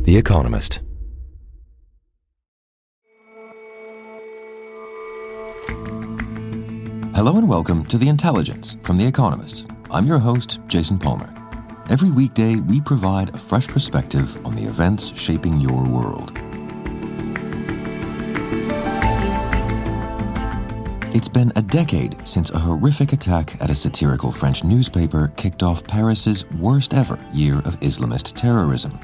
The Economist. Hello and welcome to The Intelligence from The Economist. I'm your host, Jason Palmer. Every weekday, we provide a fresh perspective on the events shaping your world. It's been a decade since a horrific attack at a satirical French newspaper kicked off Paris's worst ever year of Islamist terrorism.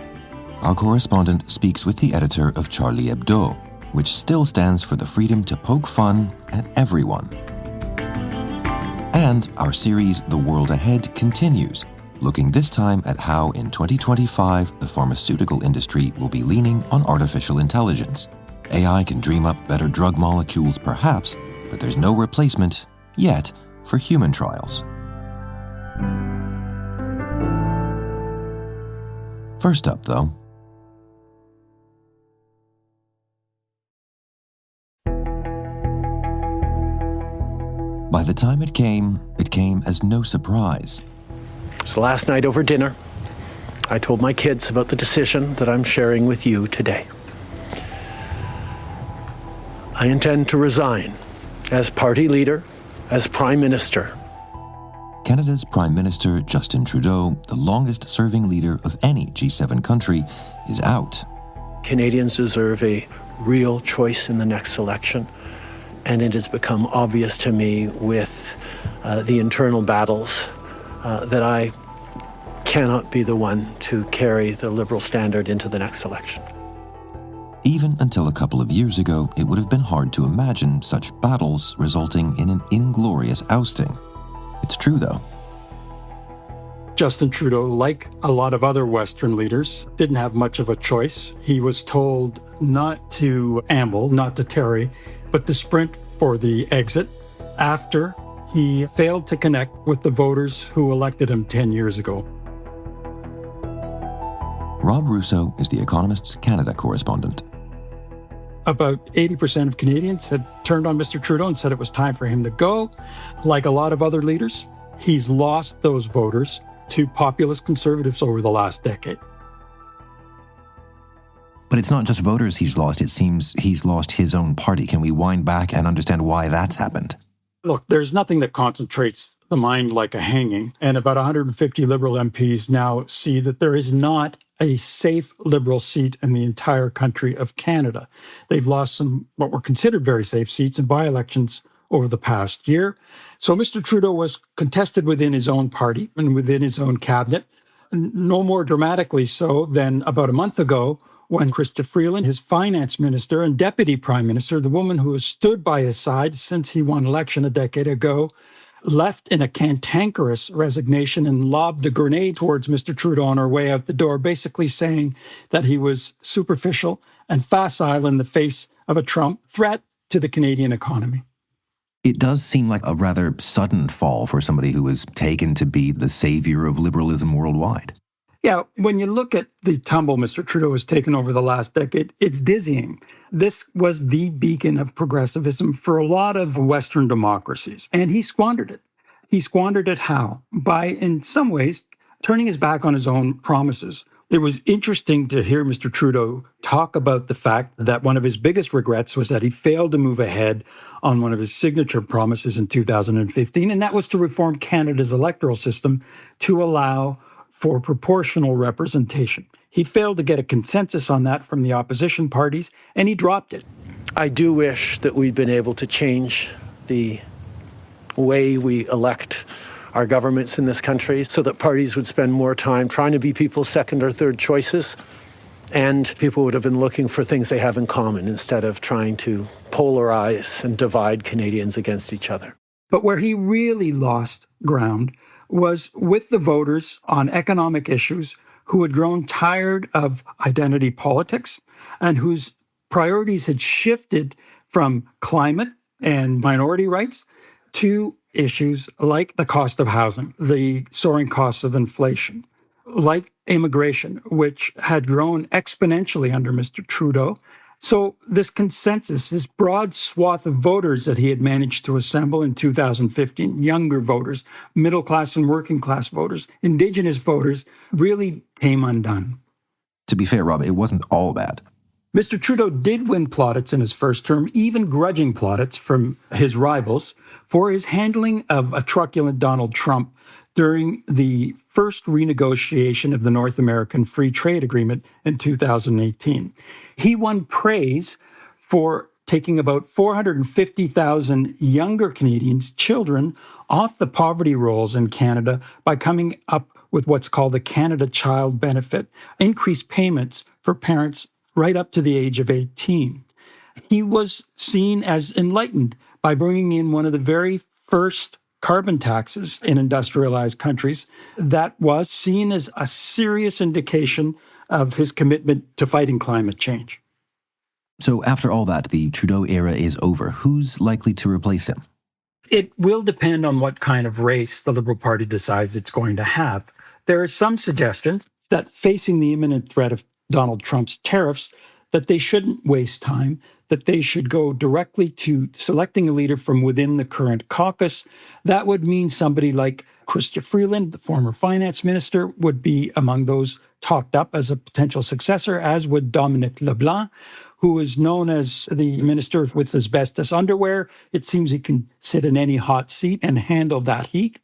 Our correspondent speaks with the editor of Charlie Hebdo, which still stands for the freedom to poke fun at everyone. And our series, The World Ahead, continues, looking this time at how in 2025 the pharmaceutical industry will be leaning on artificial intelligence. AI can dream up better drug molecules perhaps, but there's no replacement, yet, for human trials. First up, though. By the time it came as no surprise. So last night over dinner, I told my kids about the decision that I'm sharing with you today. I intend to resign as party leader, as Prime Minister. Canada's Prime Minister Justin Trudeau, the longest-serving leader of any G7 country, is out. Canadians deserve a real choice in the next election, and it has become obvious to me with the internal battles that I cannot be the one to carry the Liberal standard into the next election. Even until a couple of years ago, it would have been hard to imagine such battles resulting in an inglorious ousting. It's true, though. Justin Trudeau, like a lot of other Western leaders, didn't have much of a choice. He was told not to amble, not to tarry, but to sprint for the exit after he failed to connect with the voters who elected him 10 years ago. Rob Russo is The Economist's Canada correspondent. About 80% of Canadians had turned on Mr. Trudeau and said it was time for him to go. Like a lot of other leaders, he's lost those voters to populist conservatives over the last decade. But it's not just voters he's lost. It seems he's lost his own party. Can we wind back and understand why that's happened? Look, there's nothing that concentrates the mind like a hanging. And about 150 Liberal MPs now see that there is not a safe Liberal seat in the entire country of Canada. They've lost some what were considered very safe seats in by-elections over the past year. So Mr. Trudeau was contested within his own party and within his own cabinet, no more dramatically so than about a month ago when Chrystia Freeland, his finance minister and deputy prime minister, the woman who has stood by his side since he won election a decade ago, left in a cantankerous resignation and lobbed a grenade towards Mr. Trudeau on her way out the door, basically saying that he was superficial and facile in the face of a Trump threat to the Canadian economy. It does seem like a rather sudden fall for somebody who was taken to be the savior of liberalism worldwide. Yeah, when you look at the tumble Mr. Trudeau has taken over the last decade, it's dizzying. This was the beacon of progressivism for a lot of Western democracies, and he squandered it. He squandered it how? By, in some ways, turning his back on his own promises. It was interesting to hear Mr. Trudeau talk about the fact that one of his biggest regrets was that he failed to move ahead on one of his signature promises in 2015, and that was to reform Canada's electoral system to allow for proportional representation. He failed to get a consensus on that from the opposition parties, and he dropped it. I do wish that we'd been able to change the way we elect our governments in this country so that parties would spend more time trying to be people's second or third choices, and people would have been looking for things they have in common instead of trying to polarize and divide Canadians against each other. But where he really lost ground was with the voters on economic issues who had grown tired of identity politics and whose priorities had shifted from climate and minority rights to issues like the cost of housing, the soaring costs of inflation, like immigration, which had grown exponentially under Mr. Trudeau. So this consensus, this broad swath of voters that he had managed to assemble in 2015, younger voters, middle class and working class voters, Indigenous voters, really came undone. to be fair, Rob, it wasn't all bad. Mr. Trudeau did win plaudits in his first term, even grudging plaudits from his rivals, for his handling of a truculent Donald Trump during the first renegotiation of the North American Free Trade Agreement in 2018. He won praise for taking about 450,000 younger Canadians, children, off the poverty rolls in Canada by coming up with what's called the Canada Child Benefit, increased payments for parents right up to the age of 18. He was seen as enlightened by bringing in one of the very first carbon taxes in industrialized countries that was seen as a serious indication of his commitment to fighting climate change. So after all that, the Trudeau era is over. Who's likely to replace him? It will depend on what kind of race the Liberal Party decides it's going to have. There is some suggestion that facing the imminent threat of Donald Trump's tariffs, that they shouldn't waste time, that they should go directly to selecting a leader from within the current caucus. That would mean somebody like Chrystia Freeland, the former finance minister, would be among those talked up as a potential successor, as would Dominic LeBlanc, who is known as the minister with asbestos underwear. It seems he can sit in any hot seat and handle that heat.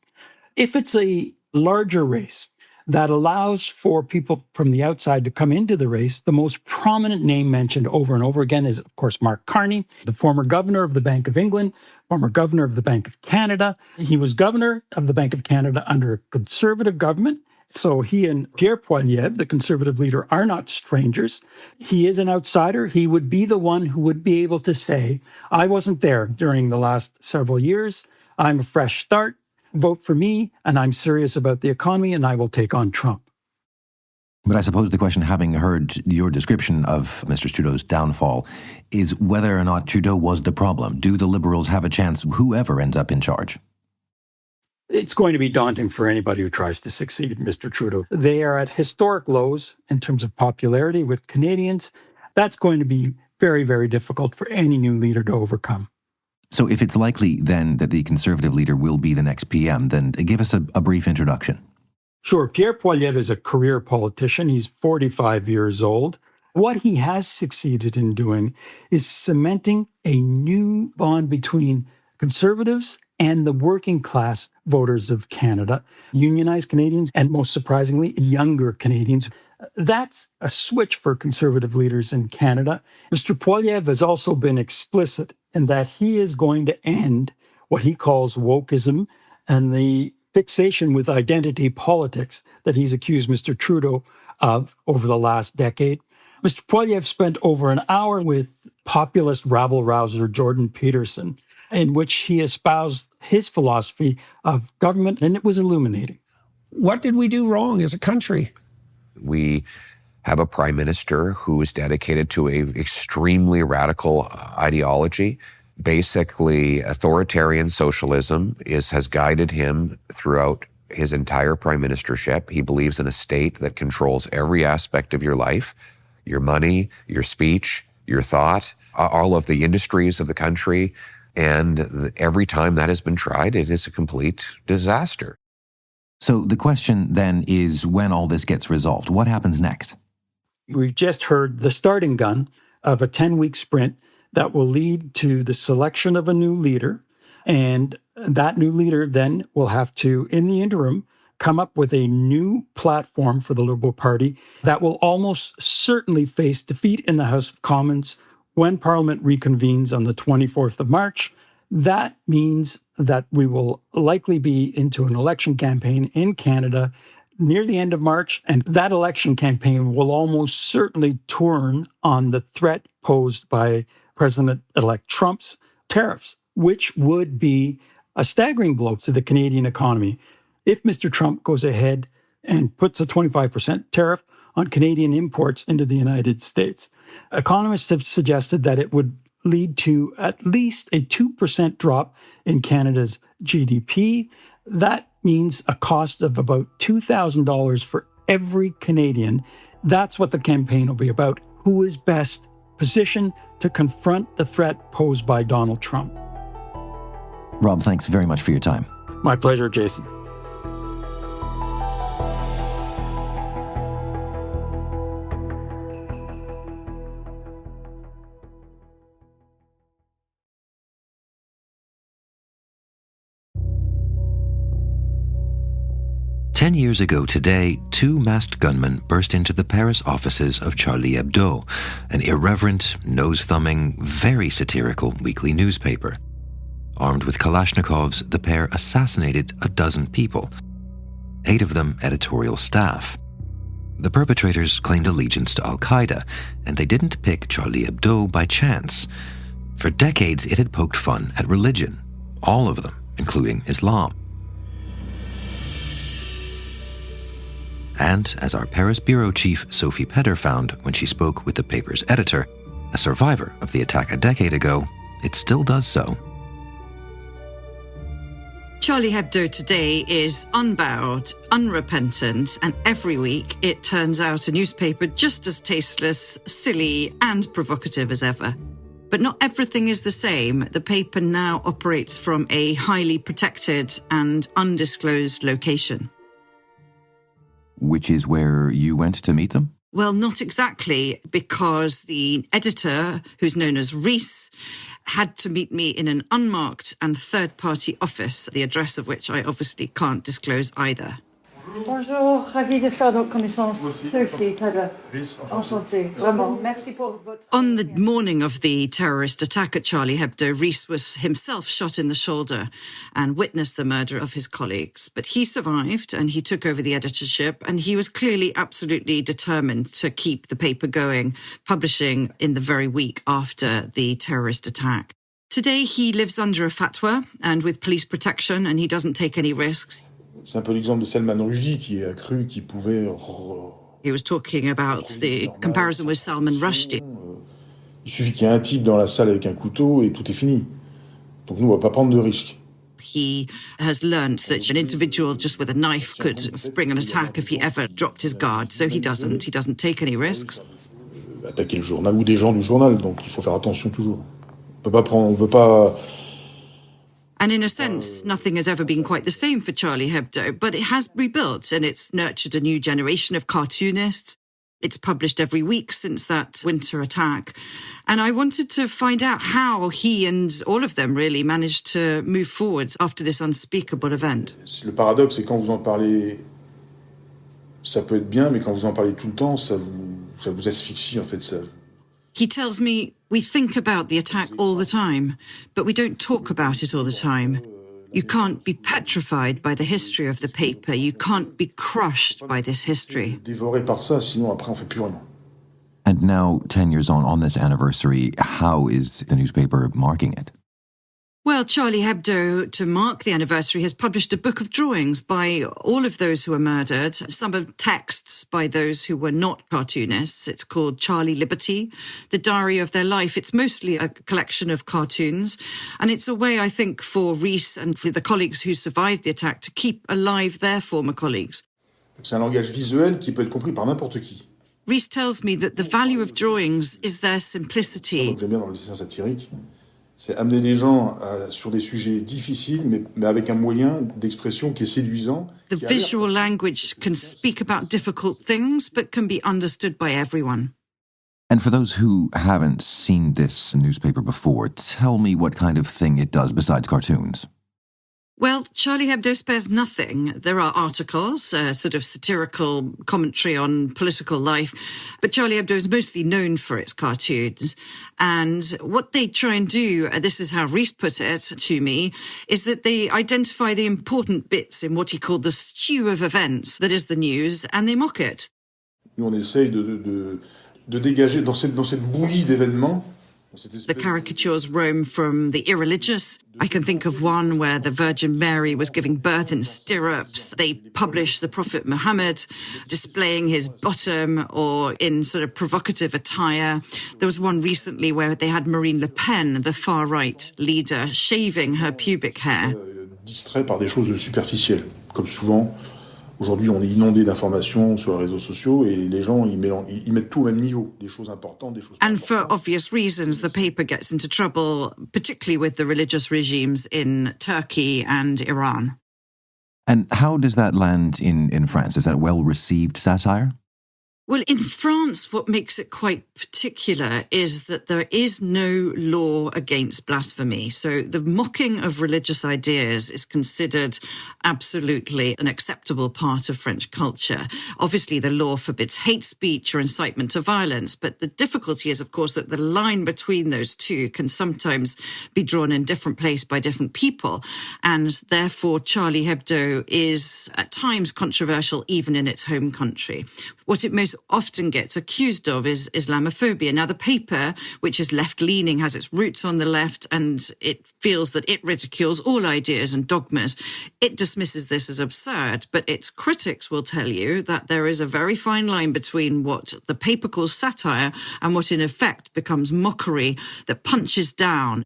If it's a larger race that allows for people from the outside to come into the race, the most prominent name mentioned over and over again is, of course, Mark Carney, the former governor of the Bank of England, former governor of the Bank of Canada. He was governor of the Bank of Canada under a Conservative government. So he and Pierre Poilievre, the Conservative leader, are not strangers. He is an outsider. He would be the one who would be able to say, I wasn't there during the last several years. I'm a fresh start. Vote for me, and I'm serious about the economy, and I will take on Trump. But I suppose the question, having heard your description of Mr. Trudeau's downfall, is whether or not Trudeau was the problem. Do the Liberals have a chance, whoever ends up in charge? It's going to be daunting for anybody who tries to succeed Mr. Trudeau. They are at historic lows in terms of popularity with Canadians. That's going to be very, very difficult for any new leader to overcome. So if it's likely then that the Conservative leader will be the next PM, then give us a brief introduction. Sure. Pierre Poilievre is a career politician. He's 45 years old. What he has succeeded in doing is cementing a new bond between Conservatives and the working class voters of Canada, unionized Canadians, and most surprisingly, younger Canadians. That's a switch for Conservative leaders in Canada. Mr. Poilievre has also been explicit in that he is going to end what he calls wokeism and the fixation with identity politics that he's accused Mr. Trudeau of over the last decade. Mr. Poilievre spent over an hour with populist rabble-rouser Jordan Peterson, in which he espoused his philosophy of government, and it was illuminating. What did we do wrong as a country? We have a prime minister who is dedicated to an extremely radical ideology. Basically, authoritarian socialism has guided him throughout his entire prime ministership. He believes in a state that controls every aspect of your life, your money, your speech, your thought, all of the industries of the country. And every time that has been tried, it is a complete disaster. So the question then is, when all this gets resolved, what happens next? We've just heard the starting gun of a 10-week sprint that will lead to the selection of a new leader. And that new leader then will have to, in the interim, come up with a new platform for the Liberal Party that will almost certainly face defeat in the House of Commons when Parliament reconvenes on the 24th of March. That means that we will likely be into an election campaign in Canada near the end of March, and that election campaign will almost certainly turn on the threat posed by President-elect Trump's tariffs, which would be a staggering blow to the Canadian economy. If Mr. Trump goes ahead and puts a 25% tariff on Canadian imports into the United States, economists have suggested that it would lead to at least a 2% drop in Canada's GDP. That means a cost of about $2,000 for every Canadian. That's what the campaign will be about. Who is best positioned to confront the threat posed by Donald Trump? Rob, thanks very much for your time. My pleasure, Jason. 10 years ago today, 2 masked gunmen burst into the Paris offices of Charlie Hebdo, an irreverent, nose-thumbing, very satirical weekly newspaper. Armed with Kalashnikovs, the pair assassinated a dozen people, 8 of them editorial staff. The perpetrators claimed allegiance to Al-Qaeda, and they didn't pick Charlie Hebdo by chance. For decades, it had poked fun at religion, all of them, including Islam. And, as our Paris bureau chief Sophie Peder found when she spoke with the paper's editor, a survivor of the attack a decade ago, it still does so. Charlie Hebdo today is unbowed, unrepentant, and every week it turns out a newspaper just as tasteless, silly, and provocative as ever. But not everything is the same. The paper now operates from a highly protected and undisclosed location. Which is where you went to meet them? Well, not exactly, because the editor, who's known as Rees, had to meet me in an unmarked and third-party office, the address of which I obviously can't disclose either. Bonjour, ravi de faire votre connaissance. Sophie Peder. Enchantée. Vraiment. Merci pour votre... On the morning of the terrorist attack at Charlie Hebdo, Rees was himself shot in the shoulder and witnessed the murder of his colleagues. But he survived and he took over the editorship, and he was clearly absolutely determined to keep the paper going, publishing in the very week after the terrorist attack. Today, he lives under a fatwa and with police protection, and he doesn't take any risks. C'est un peu l'exemple de Salman Rushdie qui a cru qu'il pouvait... He was talking about the comparison with Salman Rushdie. Il suffit qu'il y ait un type dans la salle avec un couteau et tout est fini. Donc nous, on va pas prendre de risques. He has learnt that an individual just with a knife could spring an attack if he ever dropped his guard. So he doesn't take any risks. Attaquer le journal ou des gens du journal, donc il faut faire attention toujours. On peut pas... And in a sense, nothing has ever been quite the same for Charlie Hebdo, but it has rebuilt and it's nurtured a new generation of cartoonists. It's published every week since that winter attack. And I wanted to find out how he and all of them really managed to move forward after this unspeakable event. Le paradoxe, c'est quand vous en parlez, ça peut être bien, mais quand vous en parlez tout le temps, ça vous asphyxie en fait. He tells me, we think about the attack all the time, but we don't talk about it all the time. You can't be petrified by the history of the paper. You can't be crushed by this history. Dévoré par ça, sinon après on fait plus rien. And now, 10 years on this anniversary, how is the newspaper marking it? Well, Charlie Hebdo, to mark the anniversary, has published a book of drawings by all of those who were murdered, some of texts by those who were not cartoonists. It's called Charlie Liberty, the diary of their life. It's mostly a collection of cartoons. And it's a way, I think, for Rees and for the colleagues who survived the attack to keep alive their former colleagues. C'est un langage visuel qui peut être compris par n'importe qui. Rees tells me that the value of drawings is their simplicity. J'aime bien dans le dessin satirique. C'est amener les gens sur des sujets difficiles, mais avec un moyen d'expression qui est séduisant. The visual language can speak about difficult things, but can be understood by everyone. And for those who haven't seen this newspaper before, tell me what kind of thing it does besides cartoons. Well, Charlie Hebdo spares nothing. There are articles, sort of satirical commentary on political life, but Charlie Hebdo is mostly known for its cartoons. And what they try and do, this is how Rees put it to me, is that they identify the important bits in what he called the stew of events that is the news, and they mock it. Nous, on essaye de dégager dans cette bouillie d'événements. The caricatures roam from the irreligious. I can think of one where the Virgin Mary was giving birth in stirrups. They publish the Prophet Muhammad displaying his bottom or in sort of provocative attire. There was one recently where they had Marine Le Pen, the far-right leader, shaving her pubic hair. Distrait par des choses superficielles, comme souvent. Aujourd'hui, on est inondé d'informations sur les réseaux sociaux et les gens, ils mettent tout au même niveau, des choses importantes, des choses pas And importantes. for obvious reasons, the paper gets into trouble, particularly with the religious regimes in Turkey and Iran. And how does that land in France? Is that well-received satire? Well, in France, what makes it quite particular is that there is no law against blasphemy. So the mocking of religious ideas is considered absolutely an acceptable part of French culture. Obviously, the law forbids hate speech or incitement to violence, but the difficulty is, of course, that the line between those two can sometimes be drawn in different place by different people. And therefore, Charlie Hebdo is at times controversial even in its home country. What it most often gets accused of is Islamophobia. Now, the paper, which is left-leaning, has its roots on the left, and it feels that it ridicules all ideas and dogmas. It dismisses this as absurd, but its critics will tell you that there is a very fine line between what the paper calls satire and what in effect becomes mockery that punches down.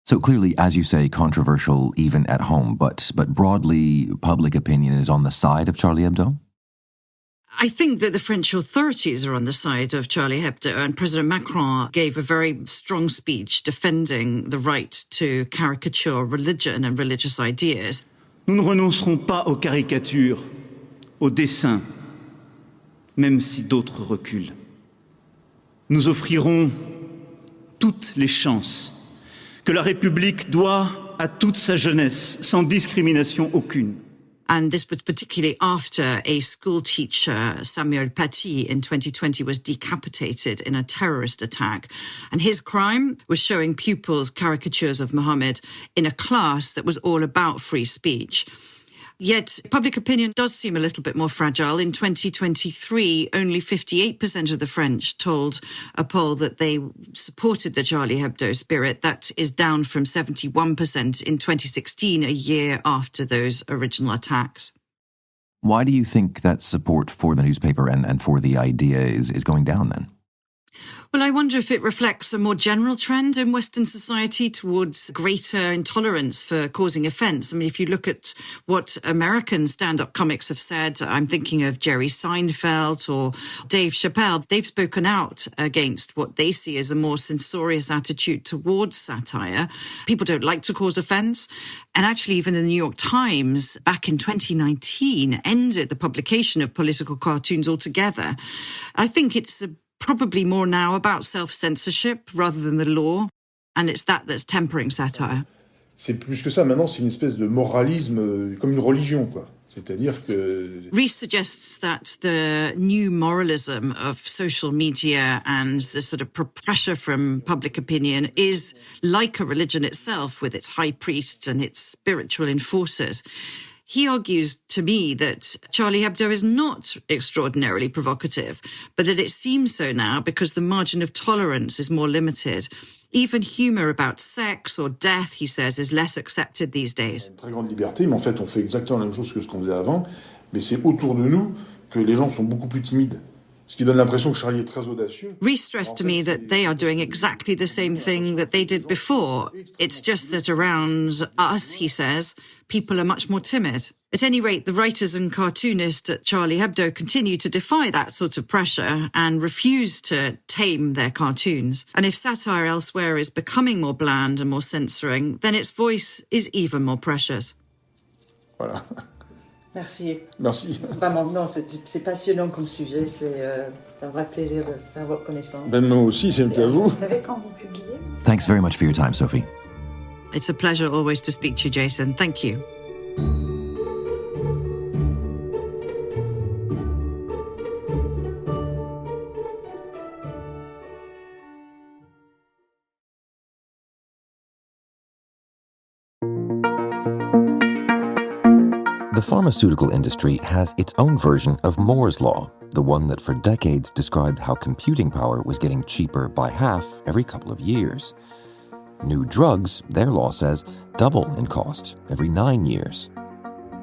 So clearly, as you say, controversial even at home, but broadly, public opinion is on the side of Charlie Hebdo? I think that the French authorities are on the side of Charlie Hebdo, and President Macron gave a very strong speech defending the right to caricature religion and religious ideas. Nous ne renoncerons pas aux caricatures, aux dessins, même si d'autres reculent. Nous offrirons toutes les chances que la République doit à toute sa jeunesse, sans discrimination aucune. And this was particularly after a school teacher, Samuel Paty, in 2020 was decapitated in a terrorist attack. And his crime was showing pupils caricatures of Muhammad in a class that was all about free speech. Yet public opinion does seem a little bit more fragile. In 2023, only 58% of the French told a poll that they supported the Charlie Hebdo spirit. That is down from 71% in 2016, a year after those original attacks. Why do you think that support for the newspaper and for the idea is going down then? Well, I wonder if it reflects a more general trend in Western society towards greater intolerance for causing offence. I mean, if you look at what American stand-up comics have said, I'm thinking of Jerry Seinfeld or Dave Chappelle, they've spoken out against what they see as a more censorious attitude towards satire. People don't like to cause offence. And actually, even the New York Times, back in 2019, ended the publication of political cartoons altogether. I think it's probably more now about self-censorship rather than the law, and it's that's tempering satire. C'est plus que ça, maintenant c'est une espèce de moralisme comme une religion, quoi. C'est-à-dire que... Rees suggests that the new moralism of social media and the sort of pressure from public opinion is like a religion itself with its high priests and its spiritual enforcers. He argues to me that Charlie Hebdo is not extraordinarily provocative, but that it seems so now because the margin of tolerance is more limited. Even humour about sex or death, he says, is less accepted these days. Une très grande liberté, mais en fait, on fait exactement la même chose que ce qu'on faisait avant, mais c'est autour de nous que les gens sont beaucoup plus timides. Ce qui donne l'impression que Charlie est très audacieux. Rees stressed to me that they are doing exactly the same thing that they did before. It's just that around us, he says, people are much more timid. At any rate, the writers and cartoonists at Charlie Hebdo continue to defy that sort of pressure and refuse to tame their cartoons. And if satire elsewhere is becoming more bland and more censoring, then its voice is even more precious. Voilà. Merci. Merci. Vraiment, non, c'est passionnant comme sujet. C'est un vrai plaisir de faire votre connaissance. Ben moi aussi, c'est à vous. Vous savez quand vous publiez? Thanks very much for your time, Sophie. It's a pleasure always to speak to you, Jason. Thank you. The pharmaceutical industry has its own version of Moore's Law, the one that for decades described how computing power was getting cheaper by half every couple of years. New drugs, their law says, double in cost every 9 years.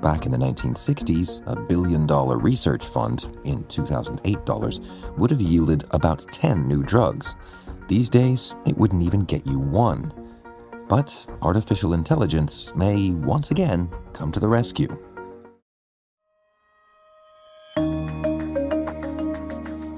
Back in the 1960s, a $1 billion research fund, in 2008 dollars, would have yielded about 10 new drugs. These days, it wouldn't even get you one. But artificial intelligence may once again come to the rescue.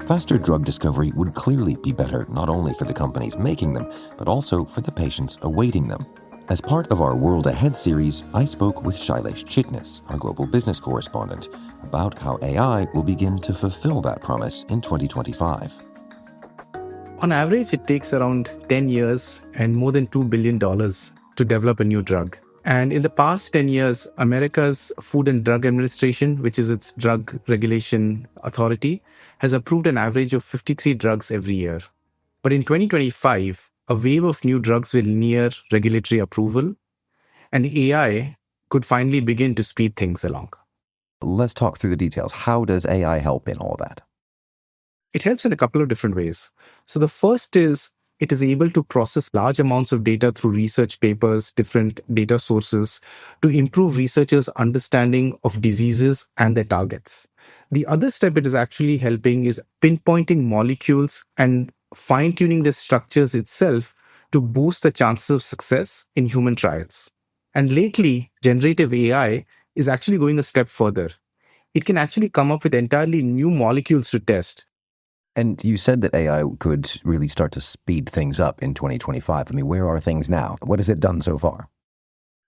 Faster drug discovery would clearly be better not only for the companies making them, but also for the patients awaiting them. As part of our World Ahead series, I spoke with Shailesh Chitnis, our global business correspondent, about how AI will begin to fulfill that promise in 2025. On average, it takes around 10 years and more than $2 billion to develop a new drug. And in the past 10 years, America's Food and Drug Administration, which is its drug regulation authority, has approved an average of 53 drugs every year. But in 2025, a wave of new drugs will near regulatory approval, and AI could finally begin to speed things along. Let's talk through the details. How does AI help in all that? It helps in a couple of different ways. So the first is it is able to process large amounts of data through research papers, different data sources, to improve researchers' understanding of diseases and their targets. The other step it is actually helping is pinpointing molecules and fine-tuning the structures itself to boost the chances of success in human trials. And lately, generative AI is actually going a step further. It can actually come up with entirely new molecules to test. And you said that AI could really start to speed things up in 2025. I mean, where are things now? What has it done so far?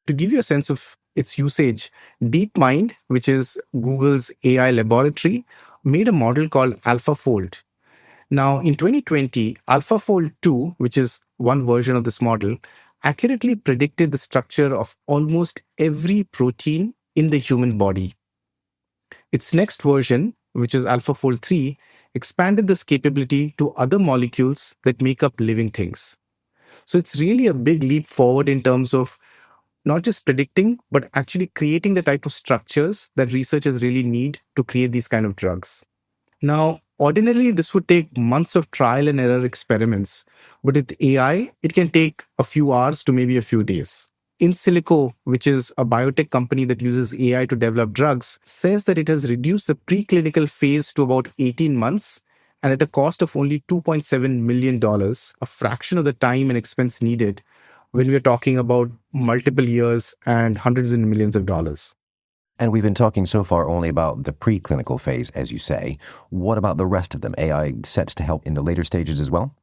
To give you a sense of its usage, DeepMind, which is Google's AI laboratory, made a model called AlphaFold. Now, in 2020, AlphaFold 2, which is one version of this model, accurately predicted the structure of almost every protein in the human body. Its next version, which is AlphaFold 3, expanded this capability to other molecules that make up living things. So it's really a big leap forward in terms of not just predicting, but actually creating the type of structures that researchers really need to create these kind of drugs. Now, ordinarily, this would take months of trial and error experiments, but with AI, it can take a few hours to maybe a few days. InSilico, which is a biotech company that uses AI to develop drugs, says that it has reduced the preclinical phase to about 18 months and at a cost of only $2.7 million, a fraction of the time and expense needed when we're talking about multiple years and hundreds of millions of dollars. And we've been talking so far only about the preclinical phase, as you say. What about the rest of them? AI sets to help in the later stages as well?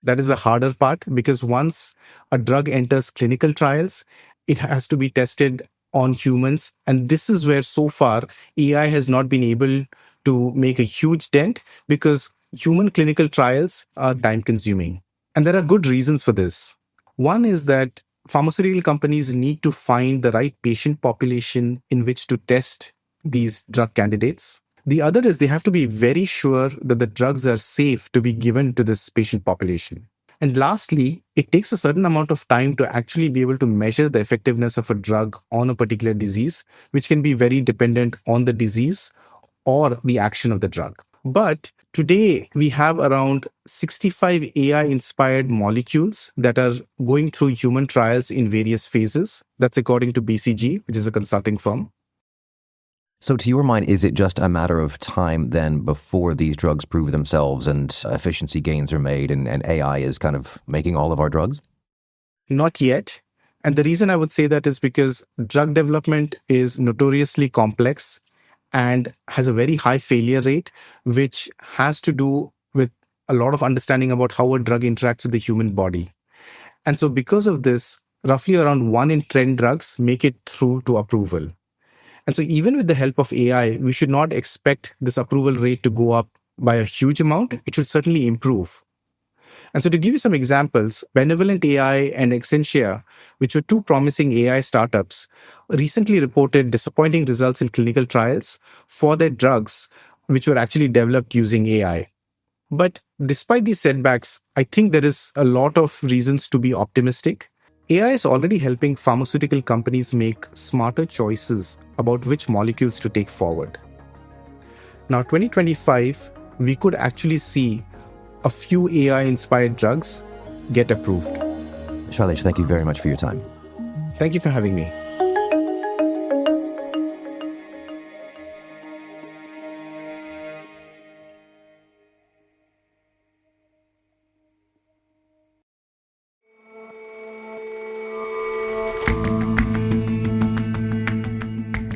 That is the harder part, because once a drug enters clinical trials, it has to be tested on humans. And this is where so far AI has not been able to make a huge dent, because human clinical trials are time consuming. And there are good reasons for this. One is that pharmaceutical companies need to find the right patient population in which to test these drug candidates. The other is they have to be very sure that the drugs are safe to be given to this patient population. And lastly, it takes a certain amount of time to actually be able to measure the effectiveness of a drug on a particular disease, which can be very dependent on the disease or the action of the drug. But today, we have around 65 AI-inspired molecules that are going through human trials in various phases. That's according to BCG, which is a consulting firm. So to your mind, is it just a matter of time then before these drugs prove themselves and efficiency gains are made and AI is kind of making all of our drugs? Not yet. And the reason I would say that is because drug development is notoriously complex and has a very high failure rate, which has to do with a lot of understanding about how a drug interacts with the human body. And so because of this, roughly around 1 in 10 drugs make it through to approval. And so even with the help of AI, we should not expect this approval rate to go up by a huge amount. It should certainly improve. And so to give you some examples, Benevolent AI and Exsentia, which were two promising AI startups, recently reported disappointing results in clinical trials for their drugs, which were actually developed using AI. But despite these setbacks, I think there is a lot of reasons to be optimistic. AI is already helping pharmaceutical companies make smarter choices about which molecules to take forward. Now, 2025, we could actually see a few AI-inspired drugs get approved. Shailesh, thank you very much for your time. Thank you for having me.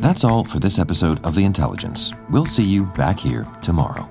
That's all for this episode of The Intelligence. We'll see you back here tomorrow.